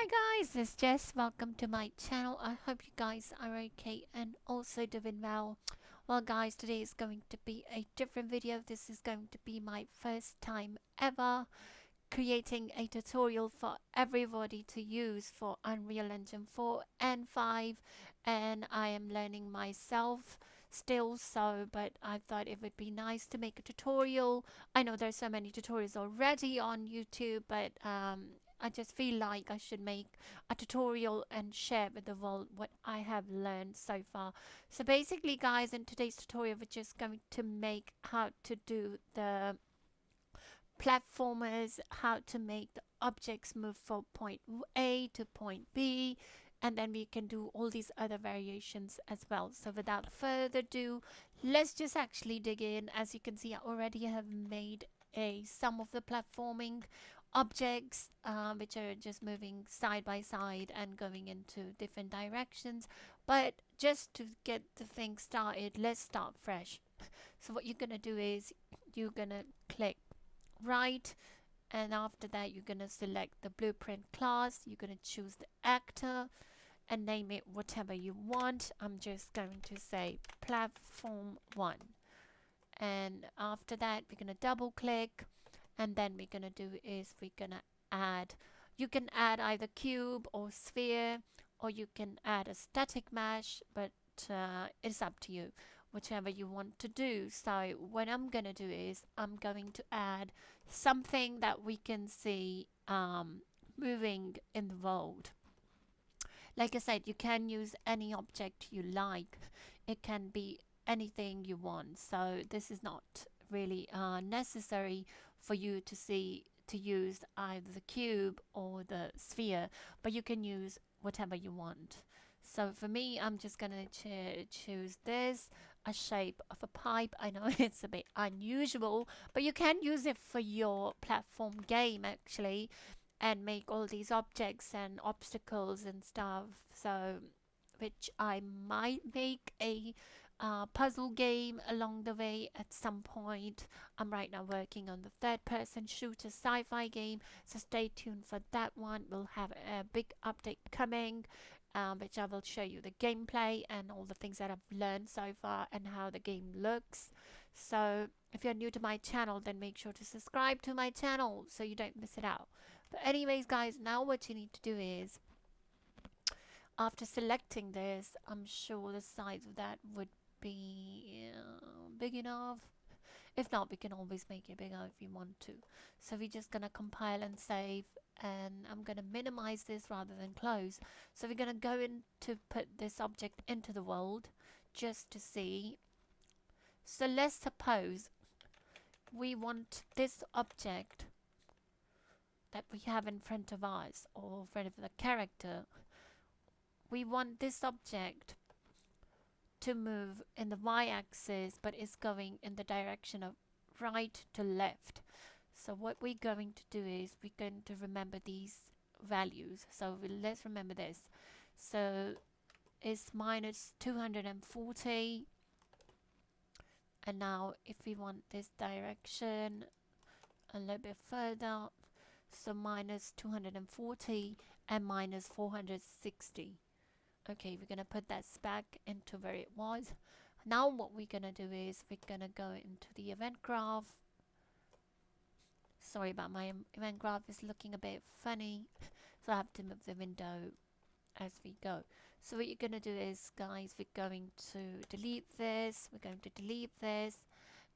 Hi guys, it's Jess. Welcome to my channel. I hope you guys are okay and also doing well. Well guys, today is going to be a different video. This is going to be my first time ever creating a tutorial for everybody to use for Unreal Engine 4 and 5, and I am learning myself still, but I thought it would be nice to make a tutorial. I know there's so many tutorials already on YouTube, but I just feel like I should make a tutorial and share with the world what I have learned so far. So basically guys, in today's tutorial we're just going to make how to do the platformers, how to make the objects move from point A to point B, and then we can do all these other variations as well. So without further ado, let's just actually dig in. As you can see, I already have made some of the platforming objects, which are just moving side by side and going into different directions. But just to get the thing started, let's start fresh. So what you're gonna do is you're gonna click right, and after that you're going to select the blueprint class. You're going to choose the actor and name it whatever you want. I'm just going to say platform 1, and after that we're going to double click, and then we're going to do is we're going to add, you can add either cube or sphere, or you can add a static mesh, but it's up to you, whichever you want to do. So what I'm gonna do is I'm going to add something that we can see moving in the world. Like I said, you can use any object you like. It can be anything you want. So this is not really necessary for you to see to use either the cube or the sphere, but you can use whatever you want. So for me, I'm just gonna choose this, a shape of a pipe. I know it's a bit unusual, but you can use it for your platform game actually, and make all these objects and obstacles and stuff. So which I might make a puzzle game along the way at some point. I'm right now working on the third person shooter sci-fi game, so stay tuned for that one. We'll have a big update coming, which I will show you the gameplay and all the things that I've learned so far and how the game looks. So if you're new to my channel, then make sure to subscribe to my channel so you don't miss it out. But anyways guys, now what you need to do is, after selecting this, I'm sure the size of that would be big enough. If not, we can always make it bigger if you want to. So we're just gonna compile and save, and I'm gonna minimize this rather than close. So we're gonna go in to put this object into the world just to see. So let's suppose we want this object that we have in front of us, or in front of the character, we want this object to move in the y-axis, but it's going in the direction of right to left. So what we're going to do is we're going to remember these values. So let's remember this. So it's minus 240, and now if we want this direction a little bit further, so minus 240 and minus 460. Okay, we're gonna put that back into where it was. Now what we're gonna do is we're gonna go into the event graph. Sorry about my event graph is looking a bit funny, so I have to move the window as we go. So what you're gonna do is, guys, we're going to delete this,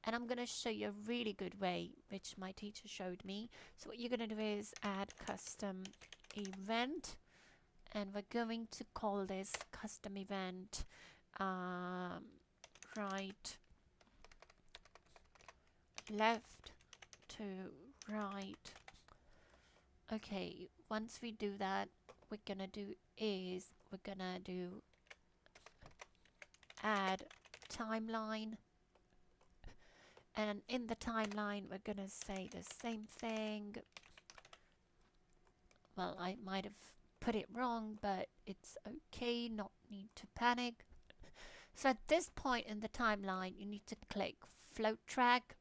and I'm gonna show you a really good way which my teacher showed me. So what you're gonna do is add custom event, and we're going to call this custom event right, left to right. Okay, once we do that, we're gonna do is we're gonna do add timeline, and in the timeline we're gonna say the same thing. Well, I might have put it wrong, but it's okay, not need to panic. So at this point in the timeline, you need to click float track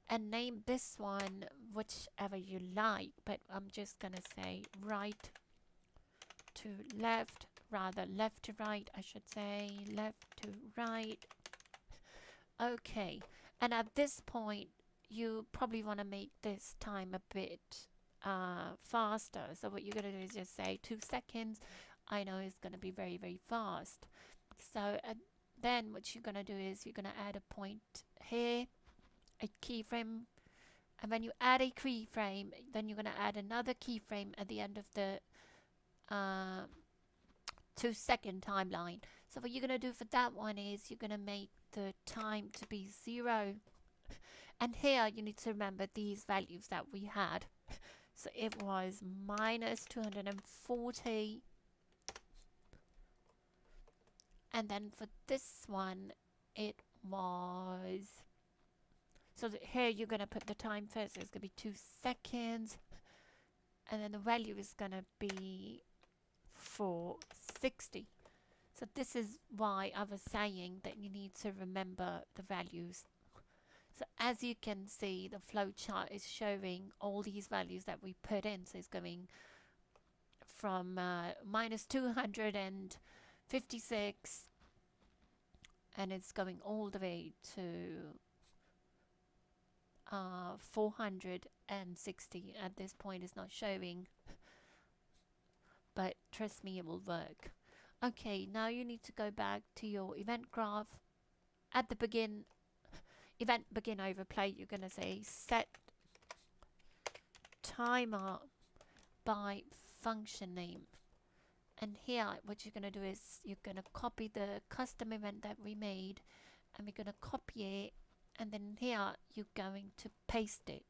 and name this one whichever you like, but I'm just gonna say right to left, rather left to right, I should say, left to right. Okay, and at this point, you probably want to make this time a bit faster. So what you're going to do is just say 2 seconds. I know it's going to be very, very fast. So then what you're going to do is you're going to add a point here, a keyframe. And when you add a keyframe, then you're going to add another keyframe at the end of the 2-second timeline. So what you're going to do for that one is you're going to make the time to be 0. And here you need to remember these values that we had. So it was minus 240. And then for this one, it was... So here you're going to put the time first. So it's going to be 2 seconds. And then the value is going to be 460. So this is why I was saying that you need to remember the values. So as you can see, the flow chart is showing all these values that we put in. So it's going from minus 256 and it's going all the way to 460. At this point it's not showing, but trust me, it will work. Okay, now you need to go back to your event graph. At the event begin overplay, you're going to say set timer by function name. And here what you're going to do is you're going to copy the custom event that we made, and we're going to copy it, and then here you're going to paste it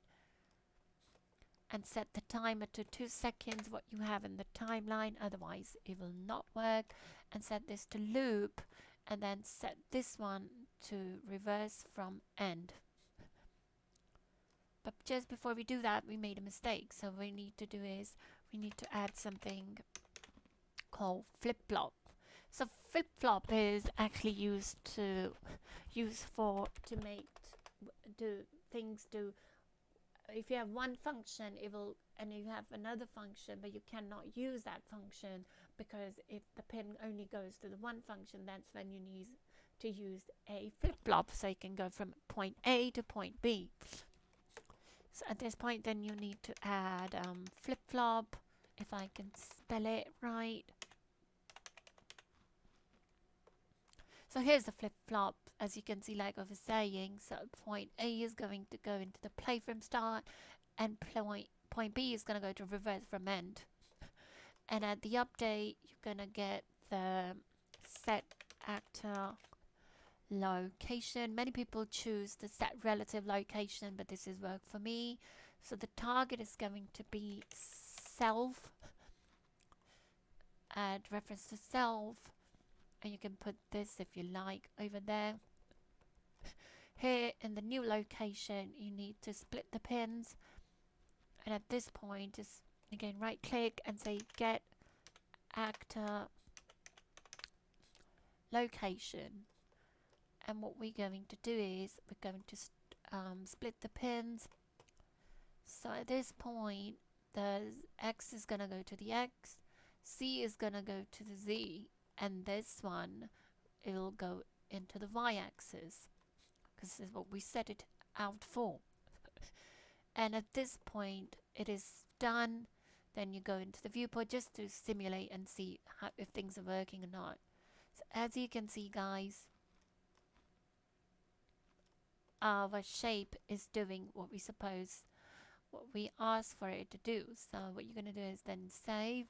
and set the timer to 2 seconds, what you have in the timeline, otherwise it will not work. And set this to loop, and then set this one to reverse from end. But just before we do that, we made a mistake. So what we need to do is we need to add something called flip-flop. So flip-flop is actually used to make things do. If you have one function, it will, and you have another function, but you cannot use that function, because if the pin only goes to the one function, that's when you need to use a flip-flop, so you can go from point A to point B. So at this point, then you need to add flip-flop, if I can spell it right. So here's the flip-flop, as you can see, like I was saying. So point A is going to go into the play from start, and point B is going to go to reverse from end. And at the update, you're going to get the set actor location. Many people choose the set relative location, but this is work for me. So the target is going to be self, add reference to self, and you can put this if you like over there. Here in the new location, you need to split the pins, and at this point just again right click and say get actor location. And what we're going to do is we're going to split the pins. So at this point, the X is going to go to the X, C is going to go to the Z, and this one, it'll go into the Y axis, because this is what we set it out for. And at this point, it is done. Then you go into the viewport just to simulate and see if things are working or not. So as you can see, guys, our shape is doing what we asked for it to do. So what you're going to do is then save.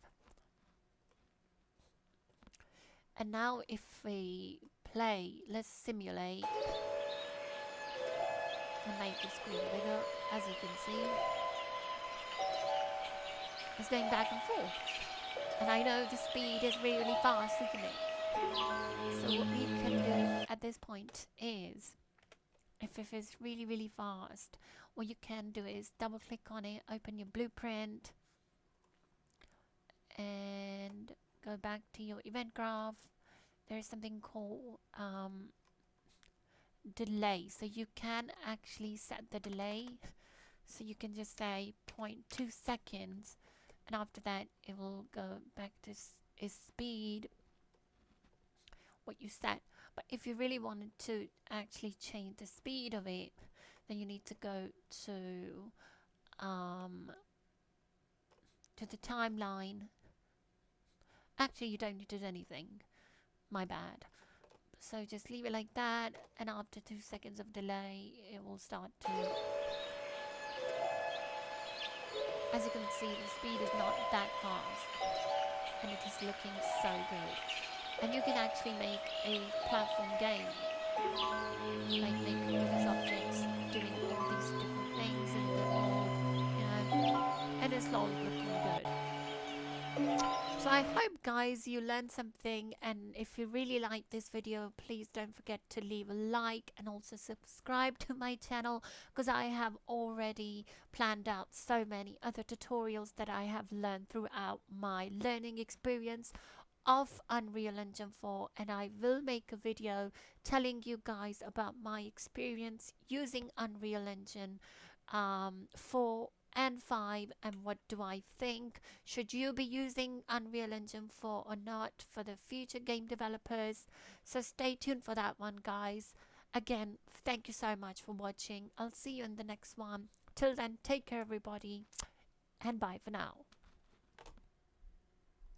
And now if we play, let's simulate and make the screen bigger. As you can see, it's going back and forth. And I know the speed is really fast, isn't it? So what we can do at this point is, if it is really, really fast, what you can do is double click on it, open your blueprint, and go back to your event graph. There is something called delay. So you can actually set the delay. So you can just say 0.2 seconds, and after that it will go back to is speed, what you set. But if you really wanted to actually change the speed of it, then you need to go um, to the timeline. Actually, you don't need to do anything. My bad. So just leave it like that, and after 2 seconds of delay, it will start to. As you can see, the speed is not that fast, and it is looking so good. And you can actually make a platform game, like make all these objects doing all these different things in the world, and it's all looking good. So I hope, guys, you learned something, and if you really like this video, please don't forget to leave a like and also subscribe to my channel, because I have already planned out so many other tutorials that I have learned throughout my learning experience of Unreal Engine 4, and I will make a video telling you guys about my experience using Unreal Engine 4 and 5, and what do I think. Should you be using Unreal Engine 4 or not for the future game developers? So stay tuned for that one, guys. Again, thank you so much for watching. I'll see you in the next one. Till then, take care, everybody, and bye for now.